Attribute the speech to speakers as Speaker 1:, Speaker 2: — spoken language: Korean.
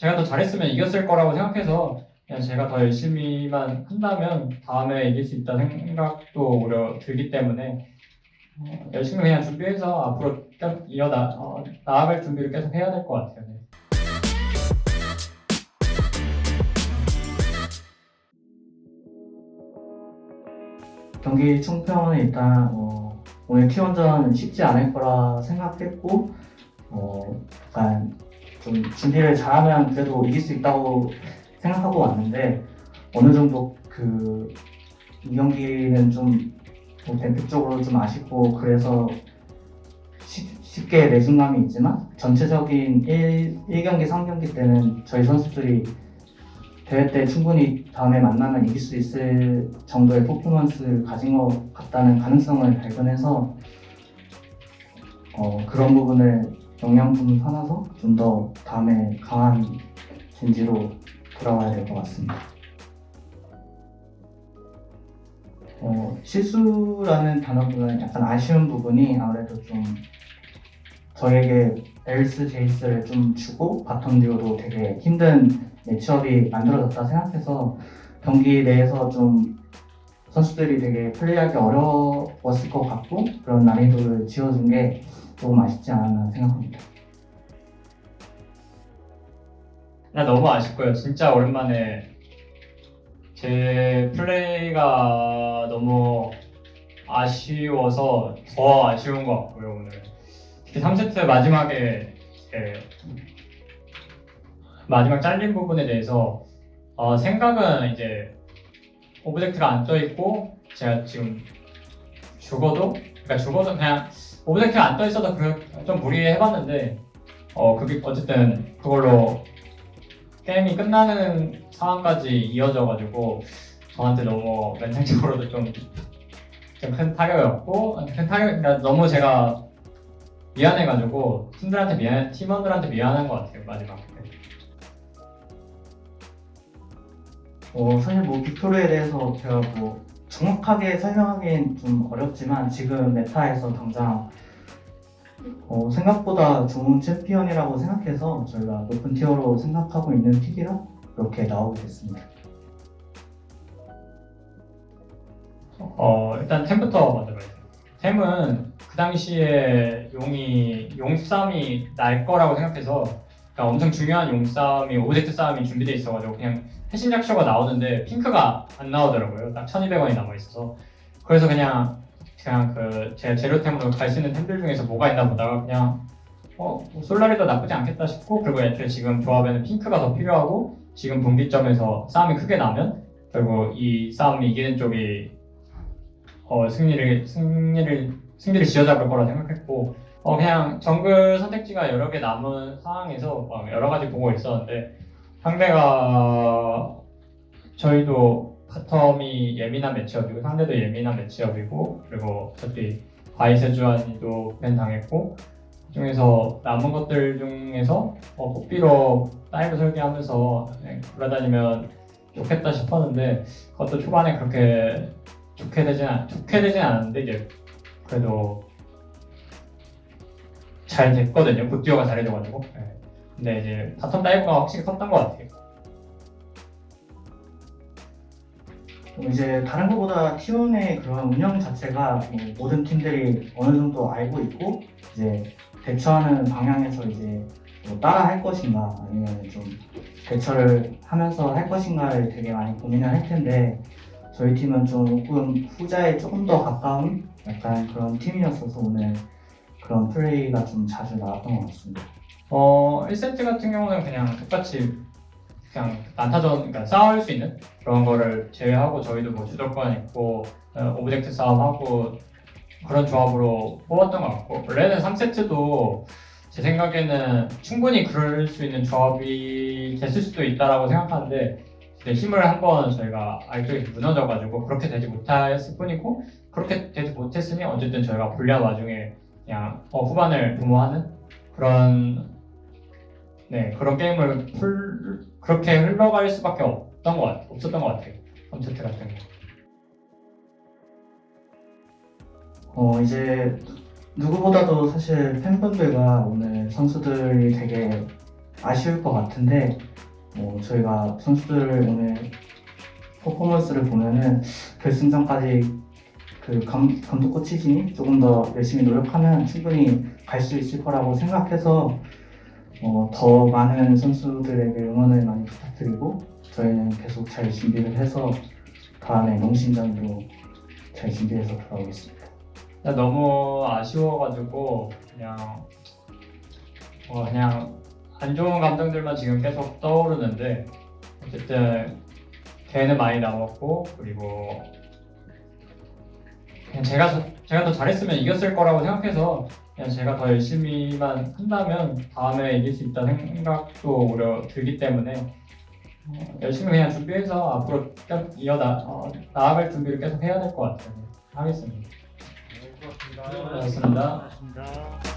Speaker 1: 제가 더 잘했으면 이겼을 거라고 생각해서 그냥 제가 더 열심히만 한다면 다음에 이길 수 있다 생각도 오히려 들기 때문에 열심히 그냥 준비해서 앞으로 계속 나아갈 준비를 계속 해야 될 것 같아요. 네.
Speaker 2: 경기 총평은 일단 오늘 T1전 쉽지 않을 거라 생각했고 약간 좀 준비를 잘하면 그래도 이길 수 있다고 생각하고 왔는데 어느 정도 이 경기는 좀 벤투적으로 좀 아쉽고 그래서 쉽게 내중감이 있지만 전체적인 1경기, 3경기 때는 저희 선수들이 대회 때 충분히 다음에 만나면 이길 수 있을 정도의 퍼포먼스를 가진 것 같다는 가능성을 발견해서 그런 부분을 영양분 삼아서 좀 더 다음에 강한 젠지로 돌아와야 될 것 같습니다. 실수라는 단어보다는 약간 아쉬운 부분이 아무래도 좀 저에게 엘스 제이스를 좀 주고 바텀 듀오도 되게 힘든 매치업이 만들어졌다 생각해서 경기 내에서 좀 선수들이 되게 플레이하기 어려웠을 것 같고 그런 난이도를 지어준 게 조금 아쉽지 않았나 생각합니다.
Speaker 1: 그냥 너무 아쉽고요. 진짜 오랜만에 제 플레이가 너무 아쉬워서 더 아쉬운 것 같고요. 오늘 특히 3세트 마지막에 마지막 잘린 부분에 대해서 생각은 이제 오브젝트가 안 떠 있고 제가 지금 죽어도 그냥 오브젝트가 안 떠 있어도 좀 무리해봤는데 그게 어쨌든 그걸로 게임이 끝나는 상황까지 이어져가지고 저한테 너무 멘탈적으로도 좀 큰 타격이었고 그러니까 너무 제가 미안해가지고 팀원들한테 미안한 것 같아요 마지막에.
Speaker 2: 사실 빅토르에 대해서 제가 정확하게 설명하기엔 좀 어렵지만 지금 메타에서 당장 생각보다 좋은 챔피언이라고 생각해서 저희가 높은 티어로 생각하고 있는 픽이라 그렇게 나오게 됐습니다.
Speaker 1: 일단 템부터 먼저 말해요. 템은 그 당시에 용싸움이 날 거라고 생각해서 그러니까 엄청 중요한 용싸움이 오브젝트 싸움이 준비돼 있어가지고 그냥 해신작쇼가 나오는데 핑크가 안 나오더라고요. 딱 1,200원이 남아 있어서 그래서 그냥 제 재료템으로 갈 수 있는 템들 중에서 뭐가 있나 보다가 그냥 솔라리도 나쁘지 않겠다 싶고 그리고 애초에 지금 조합에는 핑크가 더 필요하고 지금 분기점에서 싸움이 크게 나면 그리고 이 싸움이 이기는 쪽이 승리를 지어잡을 거라 생각했고 그냥 정글 선택지가 여러 개 남은 상황에서 여러 가지 보고 있었는데 상대가 저희도 바텀이 예민한 매치업이고 상대도 예민한 매치업이고 그리고 어차피 바이세주안이도 밴 당했고 그중에서 남은 것들 중에서 뽀삐로 다이브 설계하면서 돌아다니면 좋겠다 싶었는데 그것도 초반에 그렇게 좋게 되진 않았는데 이제 그래도 잘 됐거든요. 굿듀오가 잘해줘가지고. 네. 근데 이제 바텀 다이브가 확실히 컸던 것 같아요.
Speaker 2: 이제 다른 것보다 T1의 그런 운영 자체가 모든 팀들이 어느 정도 알고 있고 이제 대처하는 방향에서 이제 따라 할 것인가 아니면 좀 대처를 하면서 할 것인가를 되게 많이 고민을 할 텐데 저희 팀은 조금 후자에 조금 더 가까운 약간 그런 팀이었어서 오늘 그런 플레이가 좀 자주 나왔던 것 같습니다.
Speaker 1: 1세트 같은 경우는 그냥 똑같이 그냥 난타전, 그러니까 싸울 수 있는 그런 거를 제외하고 저희도 뭐 주도권 있고 오브젝트 싸움하고 그런 조합으로 뽑았던 것 같고 원래는 3세트도 제 생각에는 충분히 그럴 수 있는 조합이 됐을 수도 있다라고 생각하는데 힘을 한번 저희가 알쪽에서 무너져가지고 그렇게 되지 못했을 뿐이고 그렇게 되지 못했으니 어쨌든 저희가 불리한 와중에 그냥 후반을 도모하는 그런 게임을 그렇게 흘러갈 수밖에 없었던 것 같아요. 3세트 같은
Speaker 2: 거. 이제 누구보다도 사실 팬분들과 오늘 선수들이 되게 아쉬울 것 같은데 저희가 선수들 오늘 퍼포먼스를 보면은 결승전까지 그 감독 코치진이 조금 더 열심히 노력하면 충분히 갈 수 있을 거라고 생각해서 더 많은 선수들에게 응원을 많이 부탁드리고 저희는 계속 잘 준비를 해서 다음에 농심전도 잘 준비해서 돌아오겠습니다.
Speaker 1: 너무 아쉬워가지고 그냥 안 좋은 감정들만 지금 계속 떠오르는데 어쨌든 걔는 많이 남았고 그리고 그냥 제가 더 잘했으면 이겼을 거라고 생각해서 그냥 제가 더 열심히만 한다면 다음에 이길 수 있다는 생각도 오히려 들기 때문에 열심히 그냥 준비해서 앞으로 계속 나아갈 준비를 계속 해야 될 것 같아요. 하겠습니다.
Speaker 3: 네, 고맙습니다.
Speaker 1: 고맙습니다.
Speaker 3: 고맙습니다.